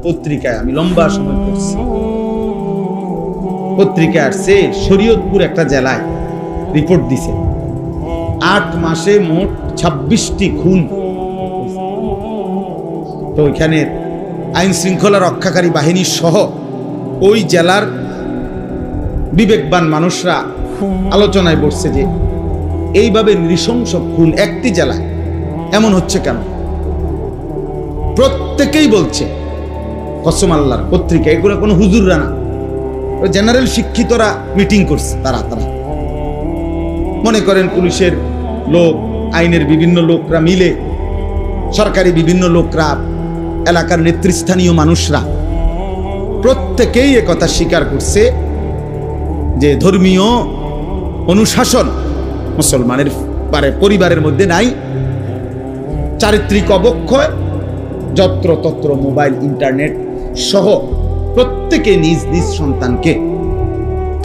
পত্রিকায় আমি লম্বা সময় পড়ছি, পত্রিকায় আসছে শরীয়তপুর একটা জেলায় রিপোর্ট দিছে 8 মাসে মোট 26টি খুন। তো ওইখানে আইন শৃঙ্খলা রক্ষাকারী বাহিনী সহ ওই জেলার বিবেকবান মানুষরা আলোচনায় বসছে যে এইভাবে নৃশংস খুন একটি জেলায় এমন হচ্ছে কেন। প্রত্যেকেই বলছে, কসম আল্লাহর, পত্রিকা এগুলো কোনো হুজুররা না, জেনারেল শিক্ষিতরা মিটিং করছে। তারা মনে করেন পুলিশের লোক, আইনের বিভিন্ন লোকরা মিলে, সরকারি বিভিন্ন লোকরা, এলাকার নেতৃস্থানীয় মানুষরা প্রত্যেকেই একথা স্বীকার করছে যে ধর্মীয় অনুশাসন মুসলমানের পরিবারের মধ্যে নাই। চারিত্রিক অবক্ষয়, যত্রতত্র মোবাইল, ইন্টারনেট সহ প্রত্যেকে নিজ নিজ সন্তানকে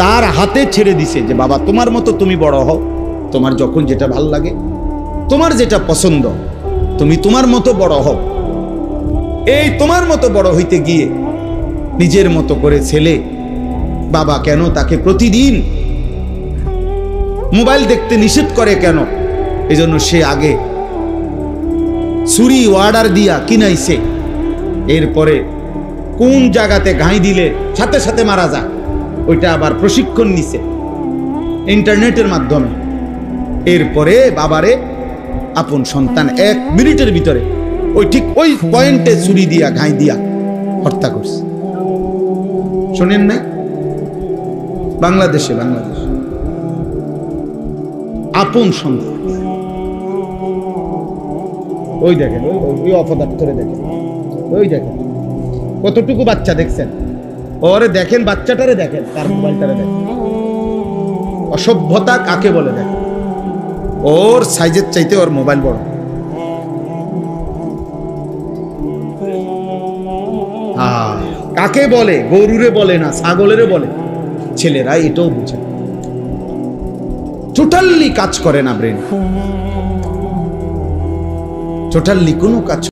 তার হাতে ছেড়ে দিছে যে বাবা তোমার মতো তুমি বড় হও, তোমার যখন যেটা ভাল লাগে, তোমার যেটা পছন্দ, তুমি তোমার মতো বড় হও। এই তোমার মতো বড় হইতে গিয়ে নিজের মতো করে ছেলে, বাবা কেন তাকে প্রতিদিন মোবাইল দেখতে নিষেধ করে কেন? এজন্য সে আগে ছুরি অর্ডার দিয়া কিনাইছে, এরপরে কোন জায়গাতে ঘাই দিলে সাথে সাথে মারা যায় ওইটা আবার প্রশিক্ষণ নিছে ইন্টারনেটের মাধ্যমে। এরপরে বাবারে আপন সন্তান 1 মিনিটের ভিতরে ঠিক ওই পয়েন্টে ছুরি দিয়া ঘাই দিয়া হত্যা করছে। শোনেন নাই? বাংলাদেশে আপন সন্তান, ওই দেখেন, ওই অপদার্থরে দেখেন, ওই দেখেন কতটুকু বাচ্চা দেখছেন, ওরে দেখেন, বাচ্চাটারে দেখেন, তার মোবাইলটারে দেখেন। অসভ্যতা কাকে বলে দেখেন, ওর সাইজের চাইতে ওর মোবাইল বড়। কাকে বলে? গরুরে বলে না, ছাগলেরে বলে। ছেলেরা এটাও বুঝে, টোটালি কাজ করে না ব্রেন, টোটালি কোনো কাজ